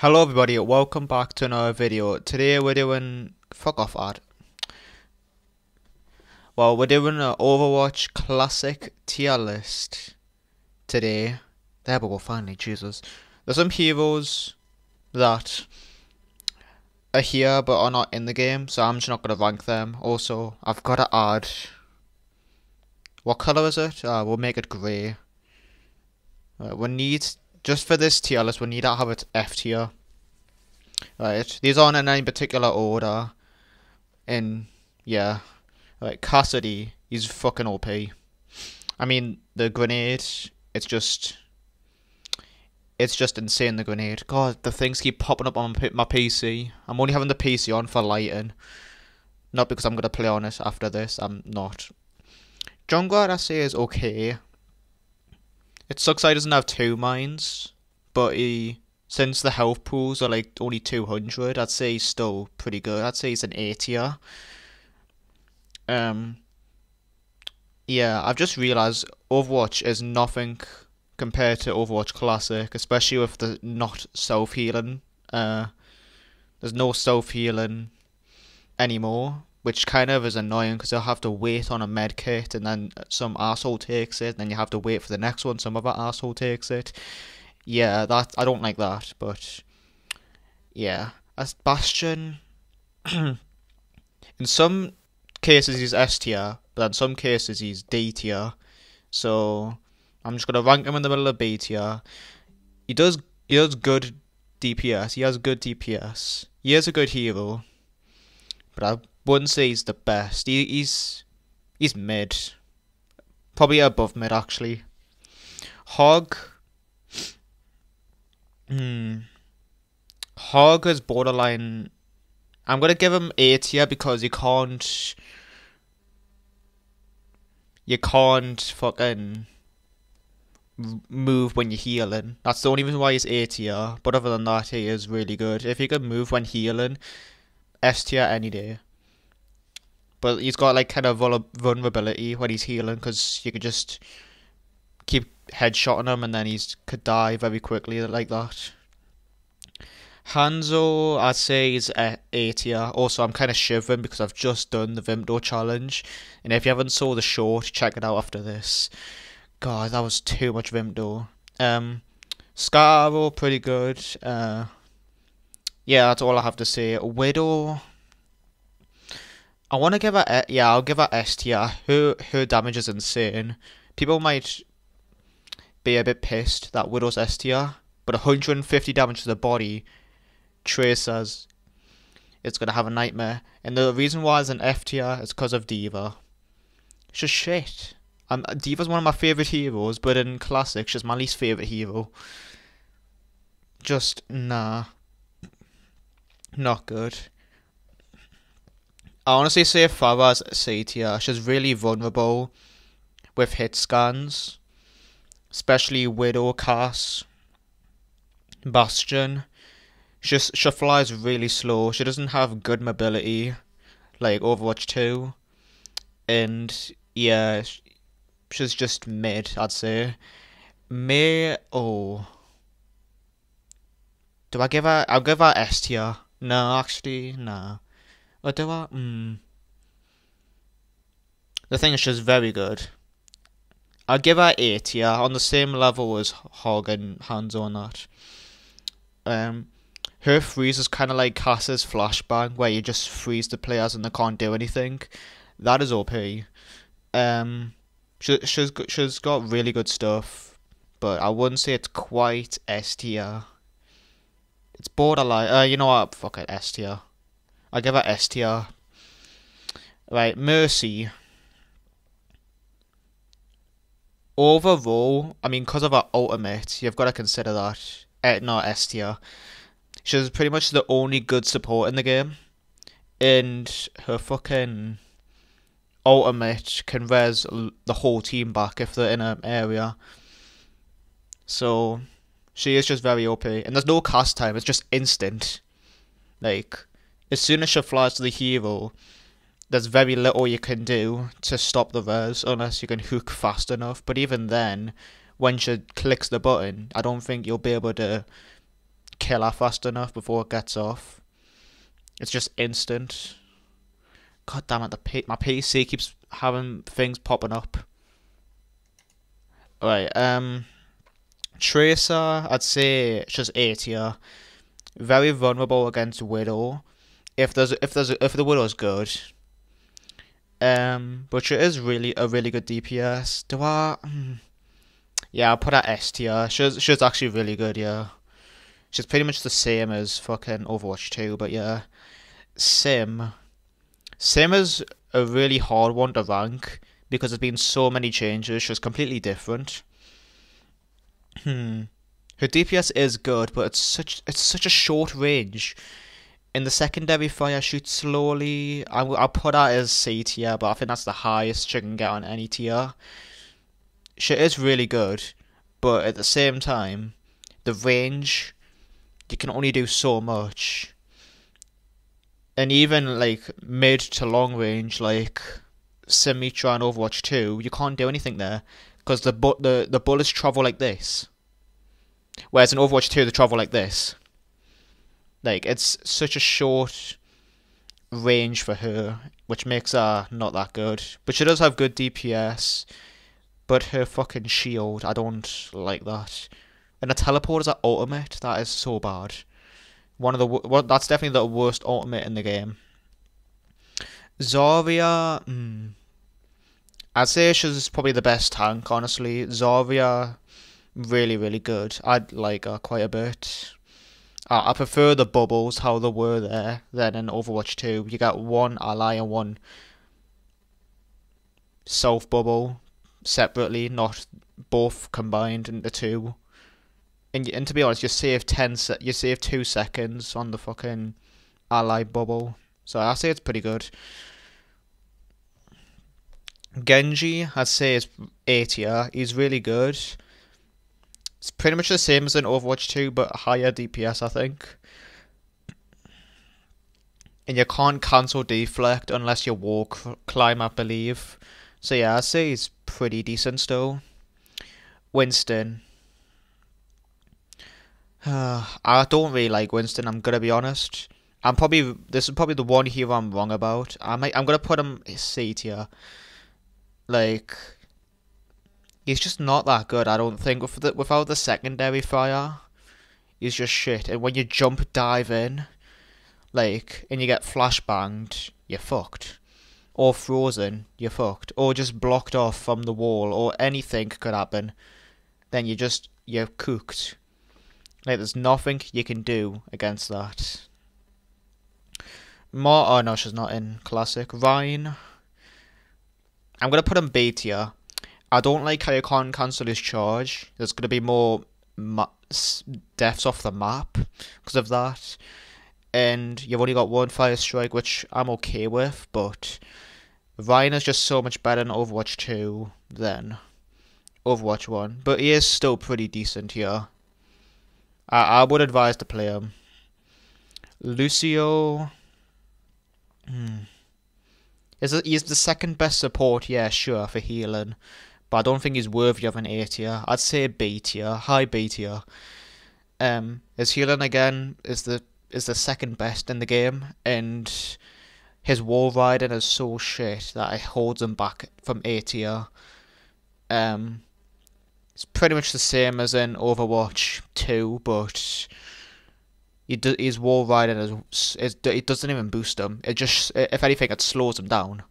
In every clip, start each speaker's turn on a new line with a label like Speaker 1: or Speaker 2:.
Speaker 1: Hello everybody, welcome back to another video. Today we're doing... Fuck off, ad. Well, we're doing an Overwatch classic tier list today. There we go, finally, Jesus. There's some heroes that are here but are not in the game, so I'm just not going to rank them. Also, I've got to add... What colour is it? We'll make it grey. We need... Just for this tier list, we need to have it F tier. Right, these aren't in any particular order. Yeah. Right, Cassidy, he's fucking OP. I mean, the grenade, it's just insane, the grenade. God, the things keep popping up on my PC. I'm only having the PC on for lighting. Not because I'm going to play on it after this, I'm not. Jungler, I say, is okay. It sucks he doesn't have 2 mines, but since the health pools are like only 200, I'd say he's still pretty good. I'd say he's an A tier. Yeah, I've just realised Overwatch is nothing compared to Overwatch Classic, especially with the not self-healing. There's no self-healing anymore, which kind of is annoying because you'll have to wait on a med kit and then some asshole takes it, and then you have to wait for the next one, some other asshole takes it. Yeah, that I don't like that, but yeah. As Bastion, in some cases he's S tier, but in some cases he's D tier. So I'm just gonna rank him in the middle of B tier. He does good DPS. He has good DPS. He is a good hero, but I wouldn't say he's the best. He's mid, probably above mid actually. Hog. Hog is borderline. I'm gonna give him A tier because you can't fucking move when you're healing. That's the only reason why he's A tier. But other than that, he is really good. If he can move when healing, S tier any day. But he's got like kind of vulnerability when he's healing because you could just keep headshotting him and then he could die very quickly like that. Hanzo, I'd say he's A tier. Also, I'm kind of shivering because I've just done the Vimto challenge, and if you haven't saw the short, check it out after this. God, that was too much Vimto. Scar, pretty good. Yeah, that's all I have to say. Widow, I want to give her I'll give her S tier. Her damage is insane. People might be a bit pissed that Widow's S tier, but 150 damage to the body. Trace says it's gonna have a nightmare, and the reason why it's an F tier is because of D.Va. It's just shit. D.Va's one of my favourite heroes, but in Classic, she's my least favourite hero. Just, nah. Not good. I honestly say Farah's C tier. She's really vulnerable with hit scans, especially Widow, Cass, Bastion. She flies really slow. She doesn't have good mobility like Overwatch 2. And yeah, she's just mid, I'd say. May, oh. Do I give her, I'll give her S tier. No, actually, nah. Or do I? The thing is, she's very good. I'll give her A tier, on the same level as Hog and Hanzo on that. Her freeze is kind of like Cass's flashbang, where you just freeze the players and they can't do anything. That is OP. She's got really good stuff, but I wouldn't say it's quite S tier. It's borderline. You know what? Fuck it, S tier. I'll give her S tier. Right, Mercy. Overall, I mean, because of her ultimate, you've got to consider that. Not S tier. She's pretty much the only good support in the game, and her fucking ultimate can res the whole team back if they're in an area. So she is just very OP, and there's no cast time. It's just instant. Like, as soon as she flies to the hero, there's very little you can do to stop the res unless you can hook fast enough. But even then, when she clicks the button, I don't think you'll be able to kill her fast enough before it gets off. It's just instant. God damn it, my PC keeps having things popping up. Right, Tracer, I'd say she's A tier. Very vulnerable against Widow. If the Widow's good. But she is really a really good DPS. Do I? Yeah, I'll put her S tier. She's actually really good. Yeah, she's pretty much the same as fucking Overwatch 2. But yeah, Sim is a really hard one to rank because there's been so many changes. She's completely different. Her DPS is good, but it's such a short range. In the secondary fire, shoots slowly. I'll put her as C tier, but I think that's the highest she can get on any tier. She is really good, but at the same time, the range, you can only do so much. And even like mid to long range, like Symmetra and Overwatch 2, you can't do anything there because the bullets travel like this. Whereas in Overwatch 2, they travel like this. Like, it's such a short range for her, which makes her not that good. But she does have good DPS. But her fucking shield, I don't like that. And the teleport is an ultimate. That is so bad. That's definitely the worst ultimate in the game. Zarya, I'd say she's probably the best tank, honestly. Zarya, really, really good. I'd like her quite a bit. I prefer the bubbles, how they were there, than in Overwatch 2. You got one ally and one self bubble separately, not both combined into two. And to be honest, you save 2 seconds on the fucking ally bubble. So I say it's pretty good. Genji, I'd say is A tier. He's really good. It's pretty much the same as in Overwatch 2, but higher DPS, I think. And you can't cancel deflect unless you wall climb, I believe. So yeah, I'd say he's pretty decent still. Winston. I don't really like Winston, I'm gonna be honest. This is probably the one hero I'm wrong about. I'm gonna put him C tier. Like, he's just not that good, I don't think. Without the secondary fire, he's just shit. And when you jump dive in, like, and you get flashbanged, you're fucked. Or frozen, you're fucked. Or just blocked off from the wall, or anything could happen. Then you're cooked. Like, there's nothing you can do against that. Oh no, she's not in Classic. Ryan. I'm gonna put him B tier. I don't like how you can't cancel his charge. There's going to be more deaths off the map because of that. And you've only got one fire strike, which I'm okay with, but Ryan is just so much better in Overwatch 2 than Overwatch 1. But he is still pretty decent here. I would advise to play him. Lucio. He's the second best support, yeah, sure, for healing. But I don't think he's worthy of an A tier. I'd say B tier, high B tier. His healing again is the second best in the game, and his wall riding is so shit that it holds him back from A tier. It's pretty much the same as in Overwatch 2, but his wall riding it doesn't even boost him. It just, if anything, it slows him down,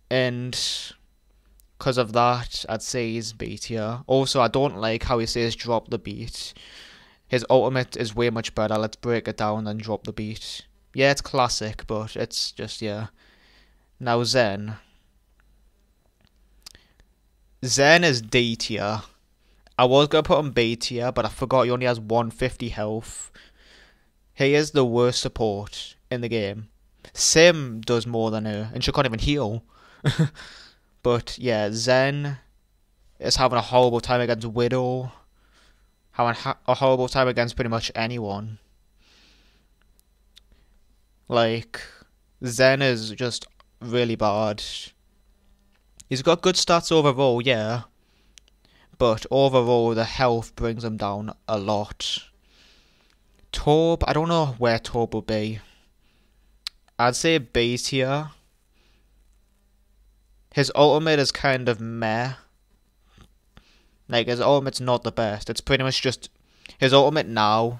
Speaker 1: and because of that, I'd say he's B tier. Also, I don't like how he says drop the beat. His ultimate is way much better. Let's break it down and drop the beat. Yeah, it's classic, but it's just, yeah. Now Zen. Zen is D tier. I was going to put him B tier, but I forgot he only has 150 health. He is the worst support in the game. Sim does more than her, and she can't even heal. But yeah, Zen is having a horrible time against Widow. Having a horrible time against pretty much anyone. Like, Zen is just really bad. He's got good stats overall, yeah. But overall, the health brings him down a lot. Torb, I don't know where Torb will be. I'd say B tier. His ultimate is kind of meh. Like, his ultimate's not the best. It's pretty much just... His ultimate now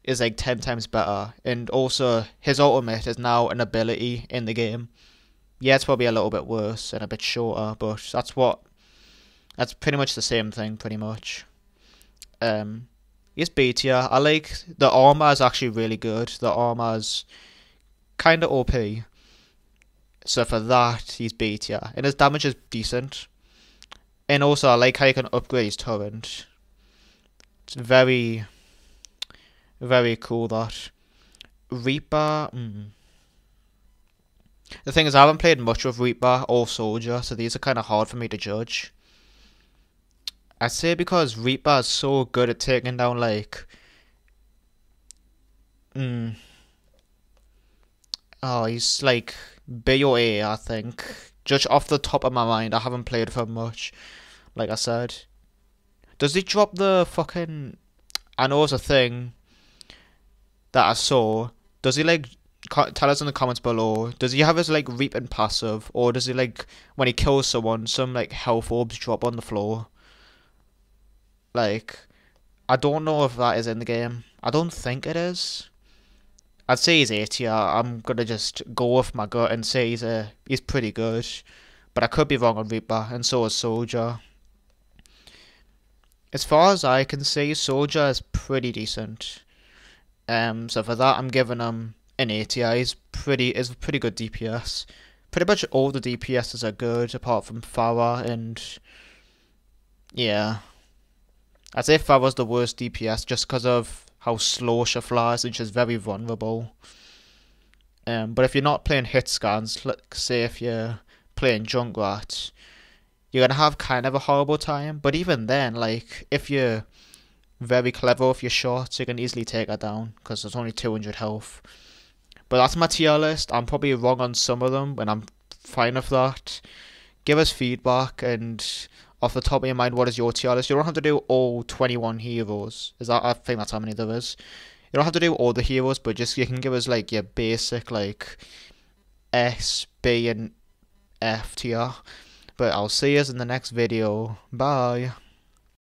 Speaker 1: is like 10 times better. And also, his ultimate is now an ability in the game. Yeah, it's probably a little bit worse and a bit shorter, but that's pretty much the same thing, pretty much. He's B tier. I like... The armor is actually really good. The armor is kind of OP. So for that, he's B tier. And his damage is decent. And also, I like how you can upgrade his torrent. It's very, very cool, that. Reaper... The thing is, I haven't played much with Reaper or Soldier, so these are kind of hard for me to judge. I'd say because Reaper is so good at taking down, like... Oh, he's like B or A, I think. Just off the top of my mind, I haven't played with him much, like I said. Does he drop the fucking... I know it's a thing that I saw. Does he, like... Tell us in the comments below. Does he have his, like, reaping passive? Or does he, like, when he kills someone, some, like, health orbs drop on the floor? Like, I don't know if that is in the game. I don't think it is. I'd say he's A tier. I'm gonna just go with my gut and say he's pretty good. But I could be wrong on Reaper, and so is Soldier. As far as I can see, Soldier is pretty decent. So for that, I'm giving him an A tier. He's pretty good DPS. Pretty much all the DPSs are good, apart from Farah, and yeah. I'd say Farah's the worst DPS just because of how slow she flies, and she's very vulnerable. But if you're not playing hit scans, like say if you're playing Junkrat, you're gonna have kind of a horrible time. But even then, like, if you're very clever with your shots, you can easily take her down because there's only 200 health. But that's my tier list. I'm probably wrong on some of them, and I'm fine with that. Give us feedback, and off the top of your mind, what is your tier list? You don't have to do all 21 heroes. I think that's how many there is. You don't have to do all the heroes, but just you can give us like your basic like S, B, and F tier. But I'll see you in the next video. Bye.